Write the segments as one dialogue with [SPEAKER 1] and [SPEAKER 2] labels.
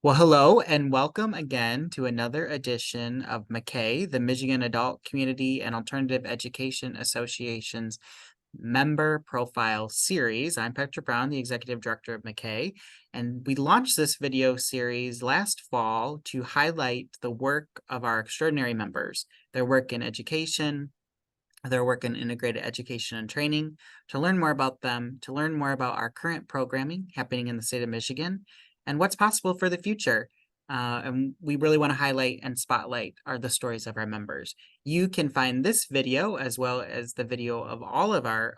[SPEAKER 1] Well, hello and welcome again to another edition of MACAE, the Michigan Adult Community and Alternative Education Association's Member Profile Series. I'm Patrick Brown, the Executive Director of MACAE, and we launched this video series last fall to highlight the work of our extraordinary members, their work in education, their work in integrated education and training, to learn more about them, to learn more about our current programming happening in the state of Michigan, and what's possible for the future. And we really want to highlight and spotlight the stories of our members. You can find this video as well as the video of all of our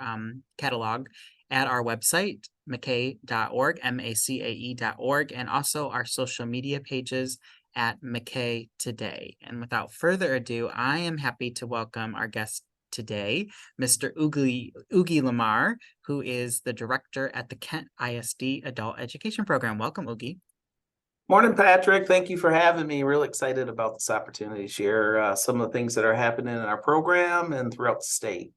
[SPEAKER 1] catalog at our website, macae.org, MACAE.org, and also our social media pages at MACAE Today. And without further ado, I am happy to welcome our guest today, Mr. Oogie La Mar, who is the director at the Kent ISD Adult Education Program. Welcome, Oogie.
[SPEAKER 2] Morning, Patrick. Thank you for having me. Really excited about this opportunity to share some of the things that are happening in our program and throughout the state.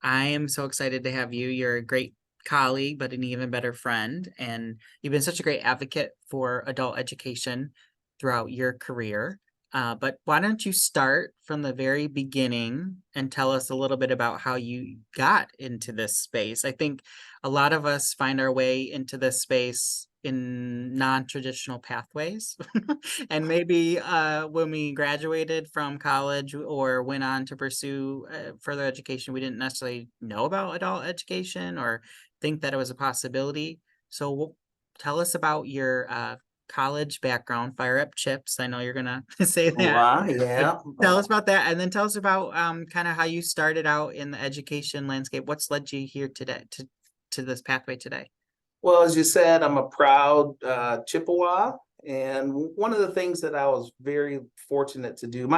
[SPEAKER 1] I am so excited to have you. You're a great colleague, but an even better friend. And you've been such a great advocate for adult education throughout your career. But why don't you start from the very beginning and tell us a little bit about how you got into this space? I think a lot of us find our way into this space in non-traditional pathways. And maybe when we graduated from college or went on to pursue further education, we didn't necessarily know about adult education or think that it was a possibility. So tell us about your college background, fire up chips. I know you're gonna say that.
[SPEAKER 2] Yeah.
[SPEAKER 1] Tell us about that, and then tell us about kind of how you started out in the education landscape. What's led you here today to this pathway today?
[SPEAKER 2] Well, as you said, I'm a proud Chippewa. And one of the things that I was very fortunate to do,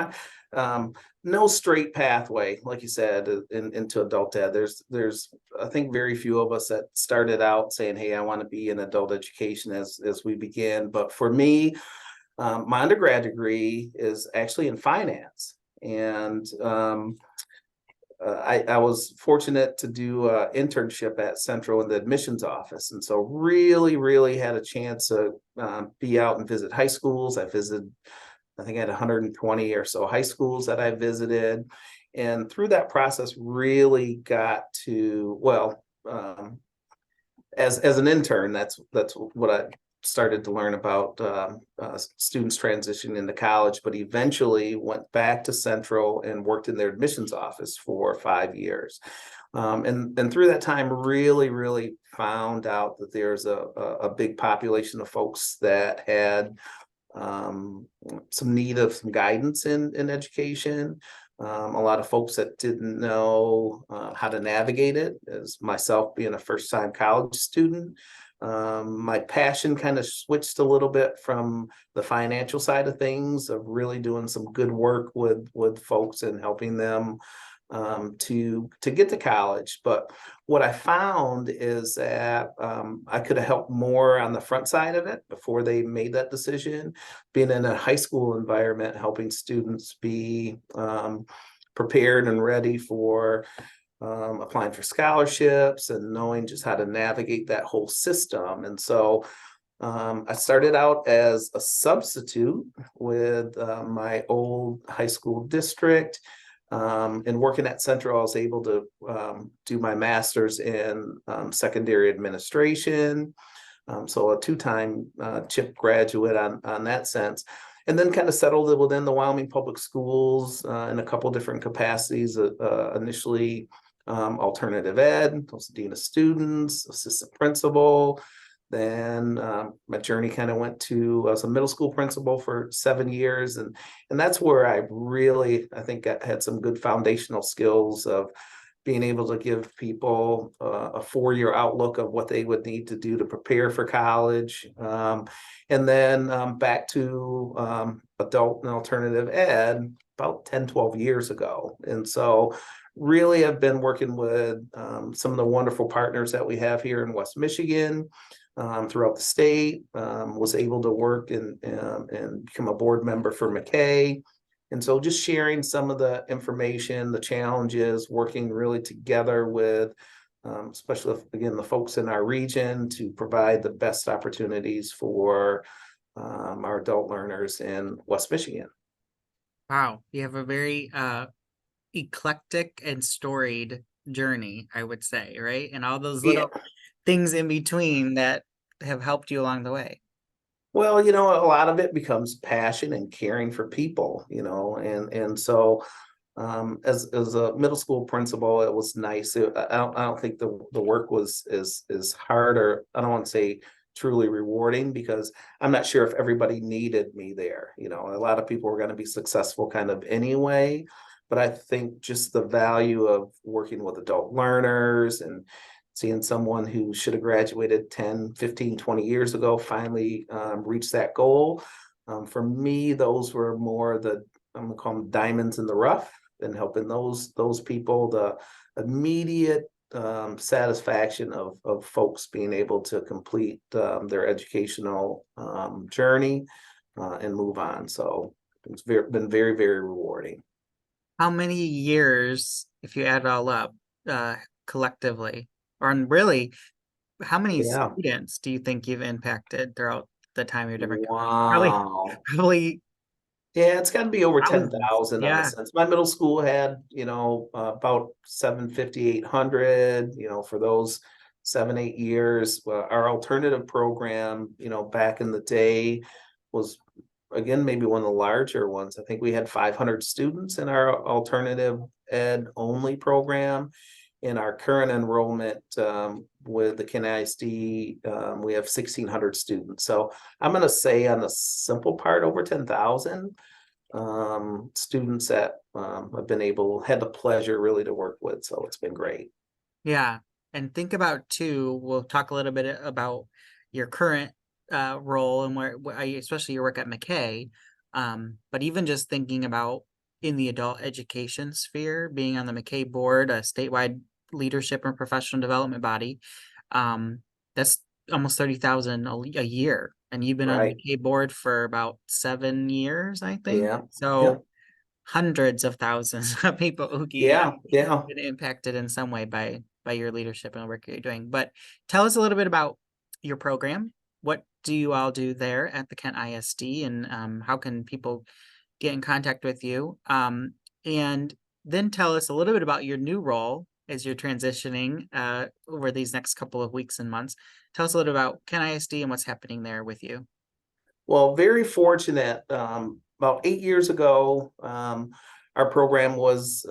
[SPEAKER 2] no straight pathway, like you said, into adult ed. There's I think very few of us that started out saying, "Hey, I want to be in adult education" as we begin. But for me, my undergrad degree is actually in finance, and I was fortunate to do an internship at Central in the admissions office. And so really had a chance to be out and visit high schools. I think I had 120 or so high schools that I visited. And through that process, really got to, as an intern, that's what I started to learn about students transitioning into college, but eventually went back to Central and worked in their admissions office for 5 years. And through that time, really found out that there's a big population of folks that had some need of some guidance in education. A lot of folks that didn't know how to navigate it, as myself being a first-time college student. My passion kind of switched a little bit from the financial side of things, of really doing some good work with folks and helping them to get to college. But what I found is that I could have helped more on the front side of it before they made that decision, being in a high school environment, helping students be prepared and ready for applying for scholarships and knowing just how to navigate that whole system. And so I started out as a substitute with my old high school district. And working at Central, I was able to do my master's in secondary administration. So a two-time CHIP graduate on that sense. And then kind of settled within the Wyoming Public Schools in a couple different capacities. Initially, alternative ed, I was dean of students, assistant principal. Then my journey kind of went to as a middle school principal for 7 years. And that's where I really, I think, had some good foundational skills of being able to give people a 4-year outlook of what they would need to do to prepare for college. And then back to adult and alternative ed about 10, 12 years ago. And so really have been working with some of the wonderful partners that we have here in West Michigan, throughout the state, was able to work and become a board member for MACAE. And so just sharing some of the information, the challenges, working really together with, especially, again, the folks in our region to provide the best opportunities for our adult learners in West Michigan.
[SPEAKER 1] Wow, you have a very eclectic and storied journey, I would say, right? And all those
[SPEAKER 2] Yeah.
[SPEAKER 1] little things in between that have helped you along the way.
[SPEAKER 2] Well, a lot of it becomes passion and caring for people, and so as a middle school principal, it was nice. I don't think the work was is hard, or I don't want to say truly rewarding, because I'm not sure if everybody needed me there. A lot of people were going to be successful kind of anyway, but I think just the value of working with adult learners and seeing someone who should have graduated 10, 15, 20 years ago finally reach that goal. For me, those were more I'm gonna call them diamonds in the rough, and helping those people, the immediate satisfaction of folks being able to complete their educational journey and move on. So been very, very rewarding.
[SPEAKER 1] How many years, if you add it all up, uh, collectively, or and really, how many
[SPEAKER 2] Yeah.
[SPEAKER 1] students do you think you've impacted throughout the time of your different companies? Probably,
[SPEAKER 2] Wow.
[SPEAKER 1] probably
[SPEAKER 2] Yeah, it's got to be over
[SPEAKER 1] thousands.
[SPEAKER 2] 10,000 on the
[SPEAKER 1] Yeah,
[SPEAKER 2] sense. My middle school had, about 750, 800, for those 7, 8 years. Our alternative program, back in the day was, again, maybe one of the larger ones. I think we had 500 students in our alternative ed only program. In our current enrollment with the Kent ISD, we have 1,600 students. So I'm going to say on the simple part, over 10,000 students that I've had the pleasure really to work with. So it's been great.
[SPEAKER 1] yeah. And think about too, we'll talk a little bit about your current role and especially your work at MACAE. But even just thinking about in the adult education sphere, being on the MACAE board, a statewide leadership and professional development body, that's almost 30,000 a year. And you've been on the
[SPEAKER 2] Right.
[SPEAKER 1] MACAE board for about 7 years, I think.
[SPEAKER 2] Yeah. Yeah.
[SPEAKER 1] So hundreds of thousands of people, Oogie,
[SPEAKER 2] Yeah.
[SPEAKER 1] have
[SPEAKER 2] Yeah.
[SPEAKER 1] been impacted in some way by your leadership and the work you're doing. But tell us a little bit about your program. What do you all do there at the Kent ISD, and how can people get in contact with you? And then tell us a little bit about your new role as you're transitioning over these next couple of weeks and months. Tell us a little about Kent ISD and what's happening there with you.
[SPEAKER 2] Well, very fortunate. About 8 years ago, our program was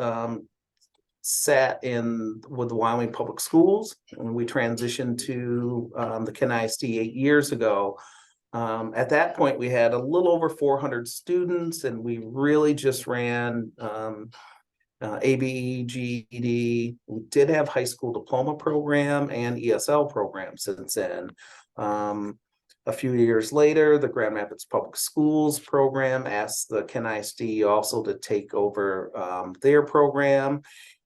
[SPEAKER 2] sat in with the Wyoming Public Schools, and we transitioned to the Kent ISD 8 years ago. At that point, we had a little over 400 students, and we really just ran ABE, GED. We did have high school diploma program and ESL program since then. Um, a few years later, the Grand Rapids Public Schools program asked the Kent ISD also to take over their program.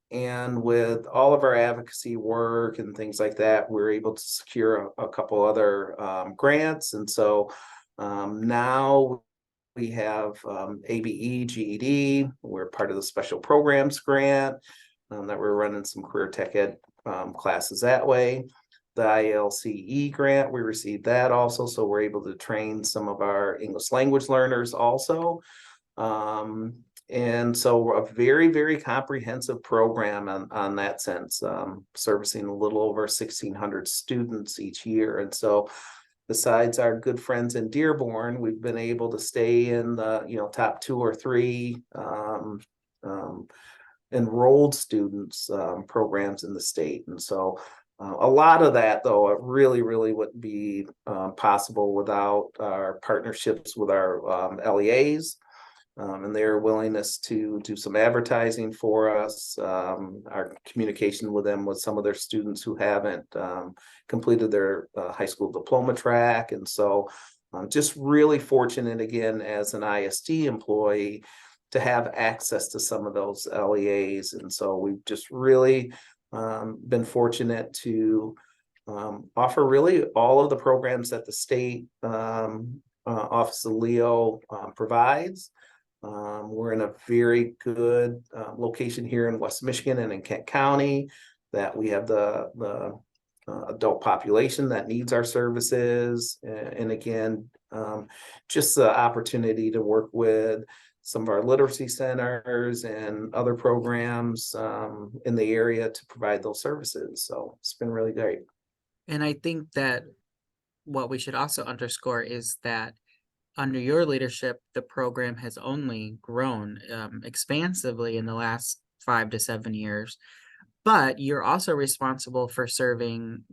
[SPEAKER 2] And with all of our advocacy work and things like that, we are able to secure a couple other grants. And so now we have ABE, GED. We're part of the special programs grant that we're running some career tech ed classes that way. The ILCE grant, we received that also. So we're able to train some of our English language learners also. And so a very, very comprehensive program on that sense, servicing a little over 1,600 students each year. And so besides our good friends in Dearborn, we've been able to stay in the top 2 or 3 enrolled students programs in the state. And so a lot of that, though, it really, really wouldn't be possible without our partnerships with our LEAs and their willingness to do some advertising for us, our communication with them with some of their students who haven't completed their high school diploma track. And so just really fortunate, again, as an ISD employee, to have access to some of those LEAs. And so we've just really been fortunate to offer really all of the programs that the state Office of Leo provides. We're in a very good location here in West Michigan and in Kent County, that we have the adult population that needs our services. And again, just the opportunity to work with some of our literacy centers and other programs in the area to provide those services. So it's been really great.
[SPEAKER 1] And I think that what we should also underscore is that under your leadership, the program has only grown expansively in the last 5 to 7 years. But you're also responsible for serving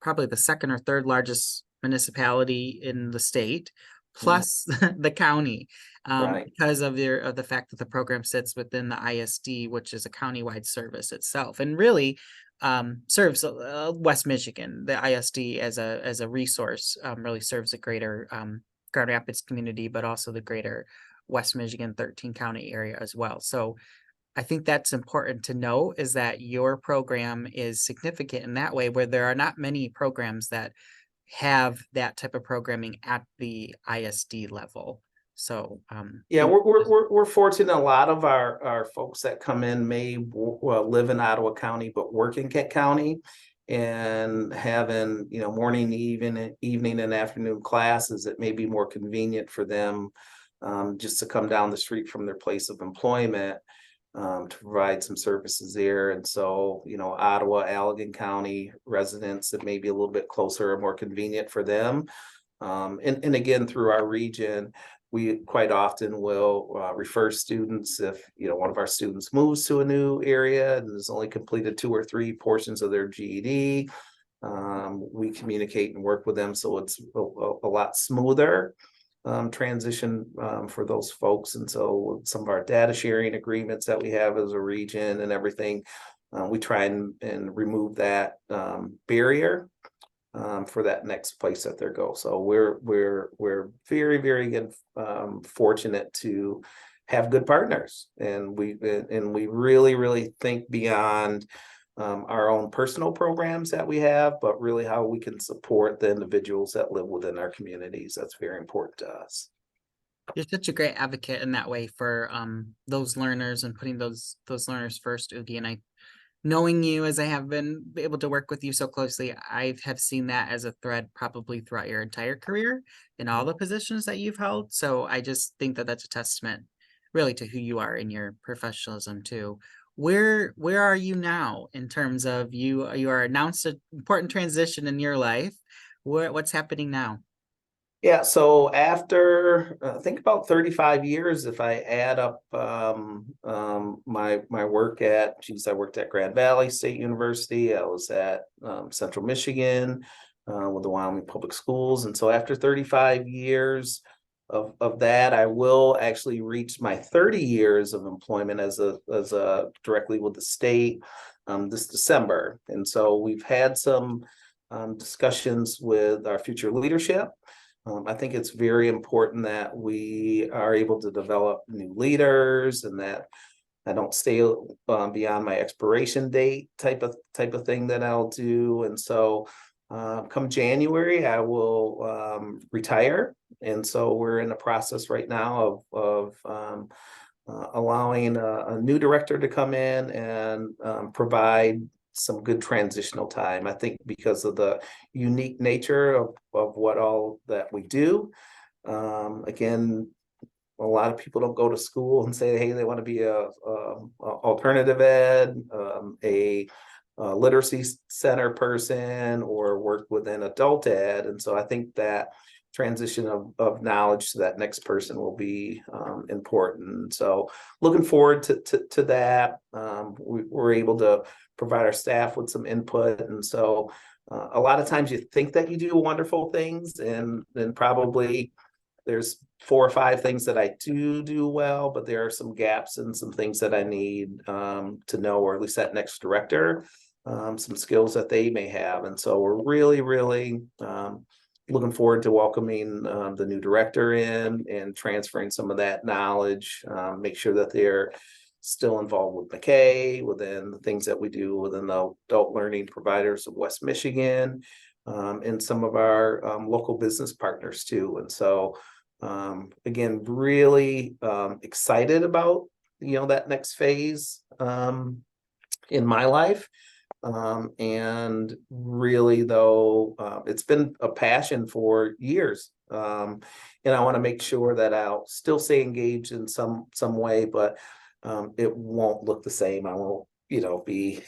[SPEAKER 1] probably the second or third largest municipality in the state,
[SPEAKER 2] Mhm.
[SPEAKER 1] plus the county,
[SPEAKER 2] Right.
[SPEAKER 1] because of the fact that the program sits within the ISD, which is a countywide service itself, and really serves West Michigan. The ISD as a resource really serves the greater Grand Rapids community, but also the greater West Michigan 13 county area as well. So I think that's important to know, is that your program is significant in that way, where there are not many programs that have that type of programming at the ISD level. So,
[SPEAKER 2] Yeah, we're fortunate. A lot of our folks that come in may well live in Ottawa County, but work in Kent County, and having, morning, evening and afternoon classes, it may be more convenient for them just to come down the street from their place of employment to provide some services there. And so, Ottawa, Allegan County residents, it may be a little bit closer or more convenient for them. And again, through our region, we quite often will refer students if, one of our students moves to a new area and has only completed 2 or 3 portions of their GED. We communicate and work with them so it's a lot smoother transition for those folks. And so some of our data sharing agreements that we have as a region and everything, we try and remove that barrier for that next place that they go. So we're very, very good, fortunate to have good partners, and we really, really think beyond our own personal programs that we have, but really how we can support the individuals that live within our communities. That's very important to us.
[SPEAKER 1] you're such a great advocate in that way for those learners and putting those learners first, Oogie. And I, knowing you as I have been able to work with you so closely, I have seen that as a thread probably throughout your entire career in all the positions that you've held. So I just think that that's a testament really to who you are in your professionalism too. Where are you now in terms of you are announced an important transition in your life. What's happening now?
[SPEAKER 2] Yeah, so after I think about 35 years, if I add up my work at, geez, I worked at Grand Valley State University. I was at Central Michigan with the Wyoming Public Schools, and so after 35 years of that, I will actually reach my 30 years of employment as a directly with the state this December. And so we've had some discussions with our future leadership. I think it's very important that we are able to develop new leaders and that I don't stay beyond my expiration date type of thing that I'll do. And so come January, I will retire. And so we're in the process right now of allowing a new director to come in and provide some good transitional time. I think because of the unique nature of what all that we do. Again, a lot of people don't go to school and say, hey, they want to be a alternative ed, a literacy center person, or work within adult ed. And so I think that transition of knowledge to that next person will be important. So looking forward to that. We're able to provide our staff with some input. And so a lot of times you think that you do wonderful things, and then probably there's 4 or 5 things that I do well, but there are some gaps and some things that I need to know, or at least that next director, some skills that they may have. And so we're really, really looking forward to welcoming the new director in and transferring some of that knowledge, make sure that they're still involved with MACAE, within the things that we do within the adult learning providers of West Michigan, and some of our local business partners too. And so, again, really excited about, that next phase in my life. And really, though, it's been a passion for years. And I want to make sure that I'll still stay engaged in some way, but it won't look the same. I won't, be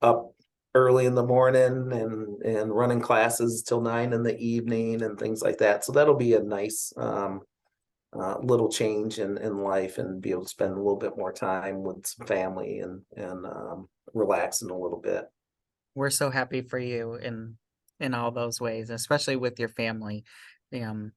[SPEAKER 2] up early in the morning and running classes till 9 in the evening and things like that. So that'll be a nice little change in life, and be able to spend a little bit more time with some family and relaxing a little bit.
[SPEAKER 1] We're so happy for you in all those ways, especially with your family. Um,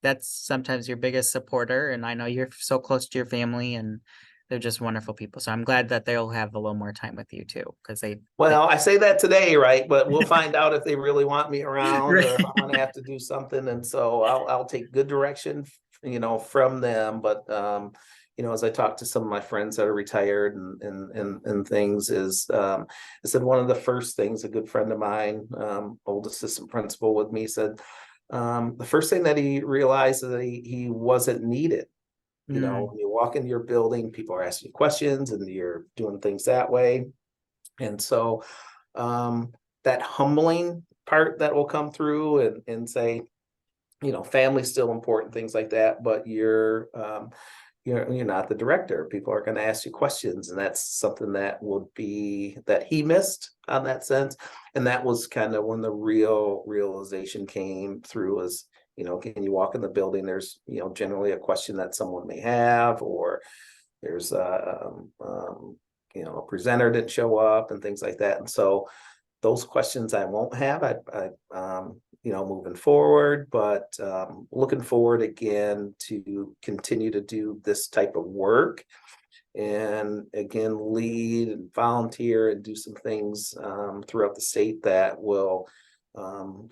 [SPEAKER 1] that's sometimes your biggest supporter, and I know you're so close to your family, and they're just wonderful people. So I'm glad that they'll have a little more time with you too, because they
[SPEAKER 2] Well, I say that today, right? But we'll find out if they really want me around, or if
[SPEAKER 1] right.
[SPEAKER 2] I'm gonna have to do something. And so I'll take good direction, from them. But as I talk to some of my friends that are retired and things, is I said one of the first things a good friend of mine, old assistant principal with me, said the first thing that he realized is that he wasn't needed.
[SPEAKER 1] Mm,
[SPEAKER 2] When you walk into your building, people are asking you questions, and you're doing things that way. And so um, that humbling part that will come through, and say, family's still important, things like that, but you're not the director. People are going to ask you questions, and that's something that would be that he missed on that sense. And that was kind of when the real realization came through, is, can you walk in the building? There's, generally a question that someone may have, or there's a presenter didn't show up and things like that. And so those questions I won't have. Moving forward, but looking forward again to continue to do this type of work, and again lead and volunteer and do some things throughout the state that will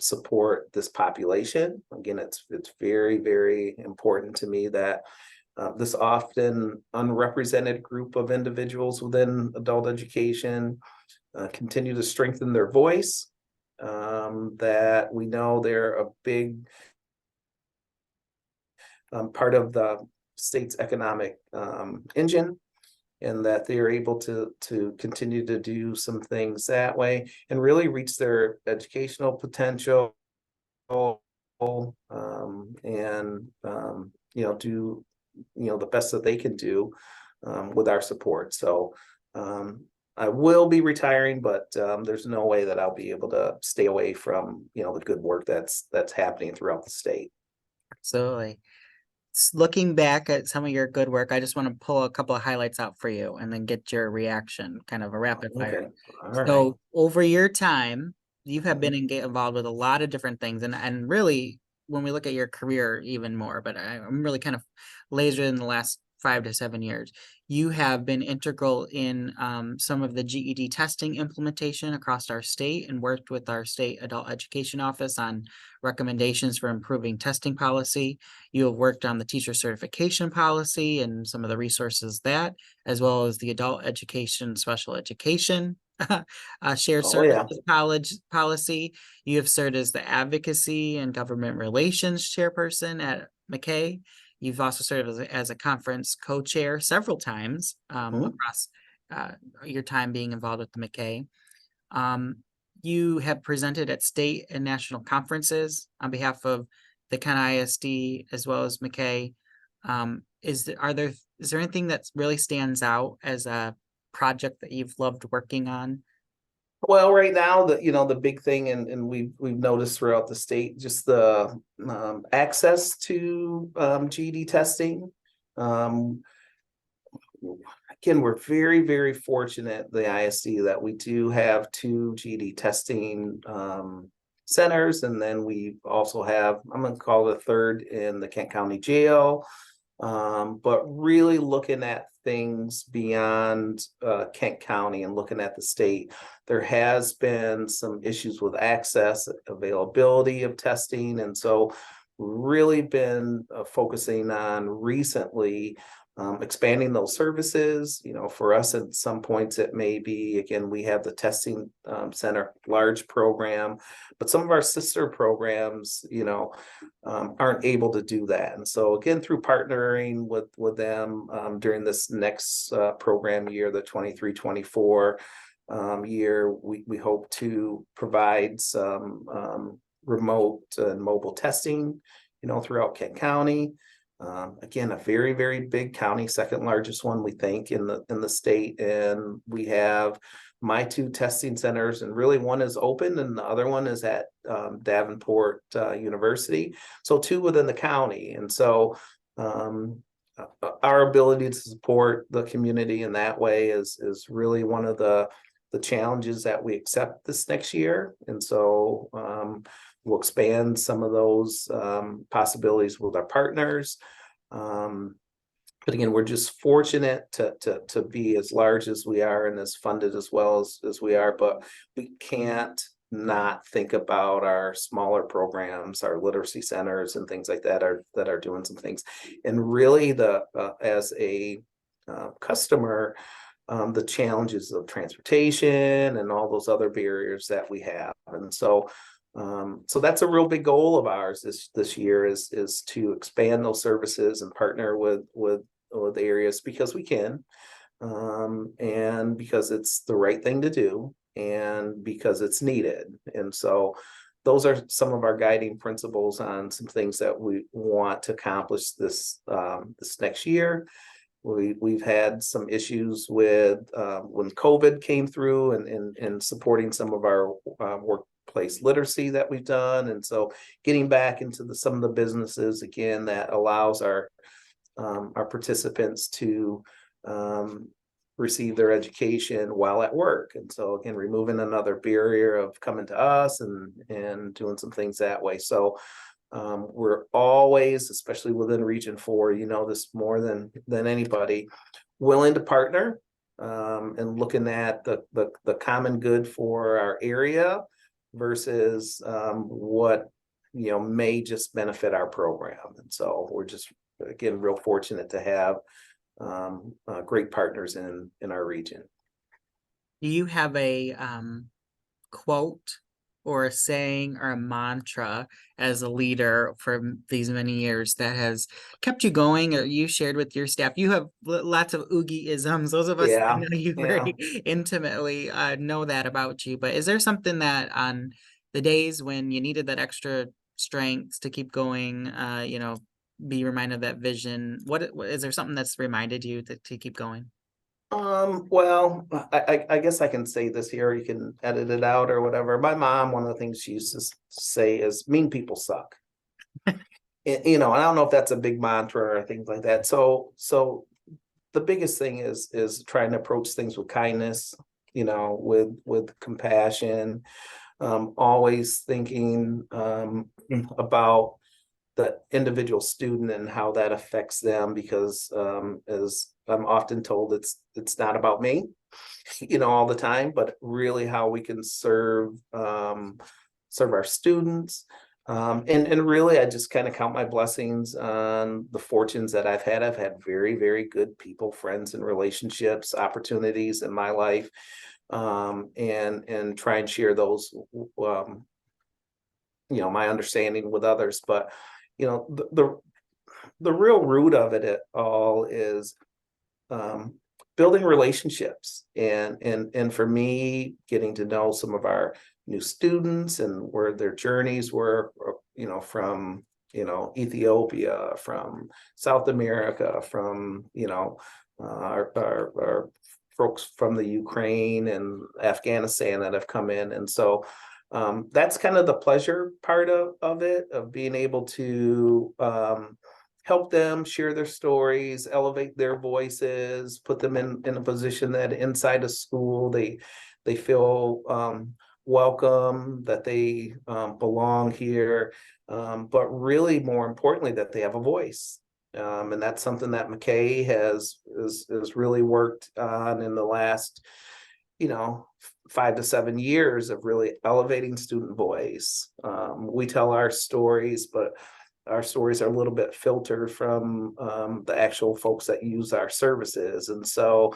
[SPEAKER 2] support this population. Again, it's very, very important to me that this often unrepresented group of individuals within adult education continue to strengthen their voice, that we know they're a big part of the state's economic engine, and that they're able to continue to do some things that way and really reach their educational potential, and do the best that they can do with our support. So um, I will be retiring, but there's no way that I'll be able to stay away from the good work that's happening throughout the state.
[SPEAKER 1] absolutely. Looking back at some of your good work, I just want to pull a couple of highlights out for you and then get your reaction, kind of a rapid fire.
[SPEAKER 2] Okay, all right.
[SPEAKER 1] So over your time, you have been
[SPEAKER 2] Mhm.
[SPEAKER 1] involved with a lot of different things, and really, when we look at your career even more, but I'm really kind of lasered in the last 5 to 7 years. You have been integral in some of the GED testing implementation across our state, and worked with our state adult education office on recommendations for improving testing policy. You have worked on the teacher certification policy and some of the resources that, as well as the adult education, special education shared
[SPEAKER 2] Oh, yeah.
[SPEAKER 1] services college policy. You have served as the advocacy and government relations chairperson at MACAE. You've also served as a conference co-chair several times
[SPEAKER 2] Mhm.
[SPEAKER 1] across uh, your time being involved with the MACAE. Um, you have presented at state and national conferences on behalf of the Kent ISD as well as MACAE. Is there anything that really stands out as a project that you've loved working on?
[SPEAKER 2] Well, right now, the big thing, and we've noticed throughout the state, just the access to GED testing. Um, Again, we're very, very fortunate, the ISD, that we do have two GED testing centers, and then we also have, I'm going to call it a third, in the Kent County Jail. But really looking at things beyond Kent County and looking at the state, there has been some issues with access, availability of testing, and so really been focusing on recently expanding those services. For us, at some points, it may be, again, we have the testing center, large program, but some of our sister programs, aren't able to do that. And so again, through partnering with them during this next program year, the 23-24, year, we hope to provide some remote and mobile testing, throughout Kent County. Again, a very, very big county, second largest one we think in the state, and we have my two testing centers, and really one is open and the other one is at Davenport University. So two within the county, and so our ability to support the community in that way is really one of the challenges that we accept this next year. And so we'll expand some of those possibilities with our partners. But again, we're just fortunate to be as large as we are and as funded as well as we are, but we can't not think about our smaller programs, our literacy centers and things like that are doing some things. And really as a customer, the challenges of transportation and all those other barriers that we have. And so that's a real big goal of ours this year is to expand those services and partner with areas because we can, and because it's the right thing to do and because it's needed. And so those are some of our guiding principles on some things that we want to accomplish this next year. We've had some issues with when COVID came through and supporting some of our workplace literacy that we've done. And so getting back into some of the businesses again that allows our participants to receive their education while at work. And so again, removing another barrier of coming to us and doing some things that way. So we're always, especially within Region 4, this more than anybody, willing to partner and looking at the common good for our area versus what may just benefit our program. And so we're just, again, real fortunate to have great partners in our region.
[SPEAKER 1] Do you have a quote or a saying or a mantra as a leader for these many years that has kept you going, or you shared with your staff? You have lots of Oogie-isms. Those of us that
[SPEAKER 2] Yeah,
[SPEAKER 1] know you
[SPEAKER 2] yeah.
[SPEAKER 1] very intimately know that about you. But is there something that on the days when you needed that extra strength to keep going, be reminded of that vision? What is there something that's reminded you to keep going?
[SPEAKER 2] Well, I guess I can say this here, you can edit it out or whatever. My mom, one of the things she used to say is mean people suck. And I don't know if that's a big mantra or things like that. So the biggest thing is trying to approach things with kindness, with compassion, always thinking about the individual student and how that affects them, because as I'm often told, it's not about me, all the time, but really how we can serve our students. And really, I just kind of count my blessings on the fortunes that I've had. I've had very, very good people, friends, and relationships, opportunities in my life, and try and share those, my understanding with others. But the real root of it all is building relationships, and for me, getting to know some of our new students and where their journeys were, from Ethiopia, from South America, from our folks from the Ukraine and Afghanistan that have come in. And so that's kind of the pleasure part of it, of being able to help them share their stories, elevate their voices, put them in a position that inside of school they feel welcome, that they belong here, but really more importantly that they have a voice. And that's something that MACAE has really worked on in the last 5 to 7 years of really elevating student voice. We tell our stories, but our stories are a little bit filtered from the actual folks that use our services. And so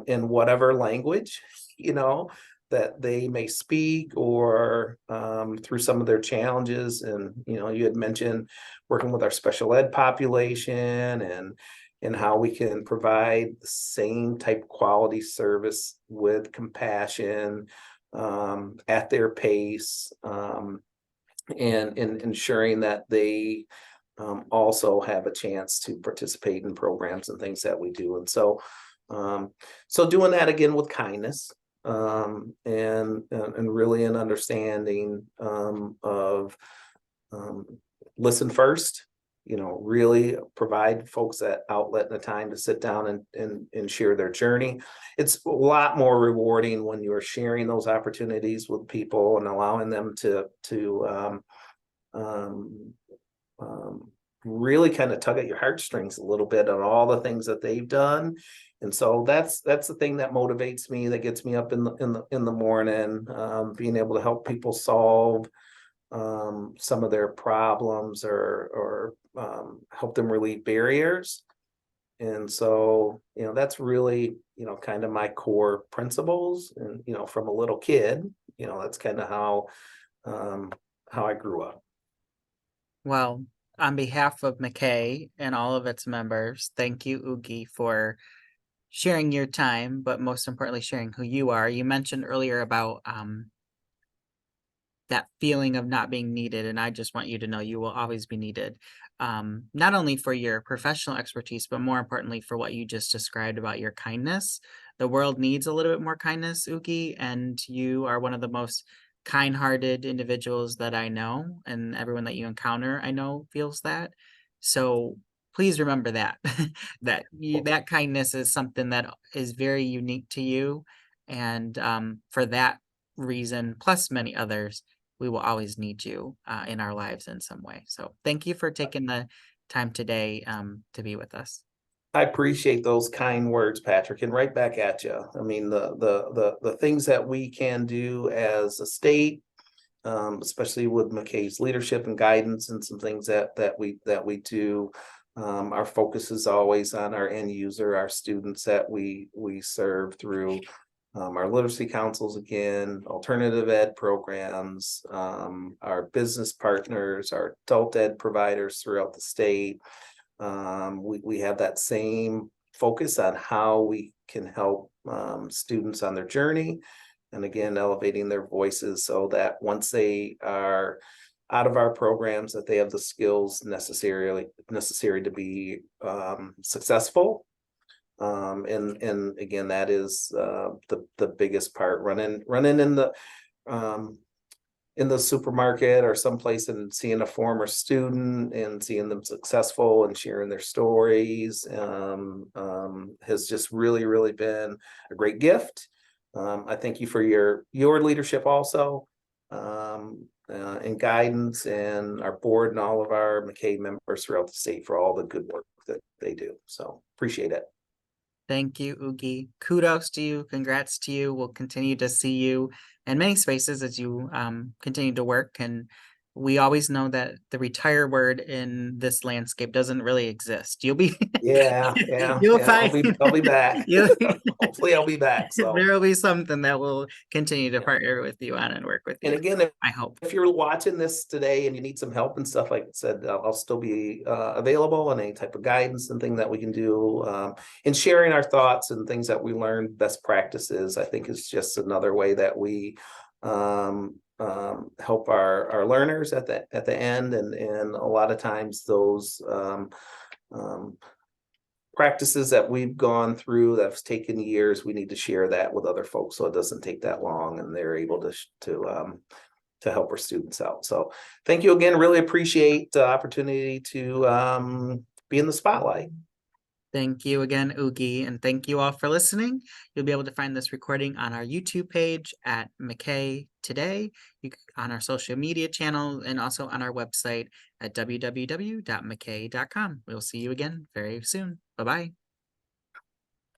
[SPEAKER 2] in whatever language, that they may speak, or through some of their challenges. And, you had mentioned working with our special ed population and how we can provide the same type quality service with compassion, at their pace, and ensuring that they also have a chance to participate in programs and things that we do. And so doing that again with kindness, and really an understanding of listen first, really provide folks that outlet and the time to sit down and share their journey. It's a lot more rewarding when you're sharing those opportunities with people and allowing them to really kind of tug at your heartstrings a little bit on all the things that they've done. And so that's the thing that motivates me, that gets me up in the morning, being able to help people solve some of their problems, or help them relieve barriers. And so, that's really, kind of my core principles. And, from a little kid, that's kind of how I grew up.
[SPEAKER 1] Well, on behalf of MACAE and all of its members, thank you, Oogie, for sharing your time, but most importantly, sharing who you are. You mentioned earlier about that feeling of not being needed, and I just want you to know you will always be needed. Not only for your professional expertise, but more importantly for what you just described about your kindness. The world needs a little bit more kindness, Oogie, and you are one of the most kind-hearted individuals that I know, and everyone that you encounter, I know, feels that. So please remember that that kindness is something that is very unique to you, and for that reason, plus many others, we will always need you in our lives in some way. So thank you for taking the time today to be with us.
[SPEAKER 2] I appreciate those kind words, Patrick, and right back at you. I mean, the things that we can do as a state, especially with MACAE's leadership and guidance, and some things that we do. Our focus is always on our end user, our students that we serve through our literacy councils, again, alternative ed programs, our business partners, our adult ed providers throughout the state. We have that same focus on how we can help students on their journey, and again, elevating their voices so that once they are out of our programs, that they have the skills necessary to be successful. And again, that is the biggest part. Running in the supermarket or someplace and seeing a former student and seeing them successful and sharing their stories has just really been a great gift. I thank you for your leadership also, and guidance, and our board and all of our MACAE members throughout the state for all the good work that they do. So appreciate it.
[SPEAKER 1] Thank you, Oogie. Kudos to you. Congrats to you. We'll continue to see you in many spaces as you continue to work. And we always know that the retire word in this landscape doesn't really exist. You'll be
[SPEAKER 2] Yeah.
[SPEAKER 1] you'll
[SPEAKER 2] I'll
[SPEAKER 1] find
[SPEAKER 2] be back.
[SPEAKER 1] you'll,
[SPEAKER 2] Hopefully I'll be back. So
[SPEAKER 1] there will be something that will continue to
[SPEAKER 2] yeah.
[SPEAKER 1] partner with you on and work with
[SPEAKER 2] And
[SPEAKER 1] you.
[SPEAKER 2] again,
[SPEAKER 1] I hope.
[SPEAKER 2] if you're watching this today and you need some help and stuff, like I said, I'll still be available, and any type of guidance and thing that we can do, and sharing our thoughts and things that we learned, best practices, I think is just another way that we help our learners at the end. And a lot of times those practices that we've gone through that's taken years, we need to share that with other folks so it doesn't take that long and they're able to help our students out. So thank you again. Really appreciate the opportunity to be in the spotlight.
[SPEAKER 1] Thank you again, Oogie, and thank you all for listening. You'll be able to find this recording on our YouTube page at MACAE Today, on our social media channel, and also on our website at www.macae.com. We'll see you again very soon. Bye-bye.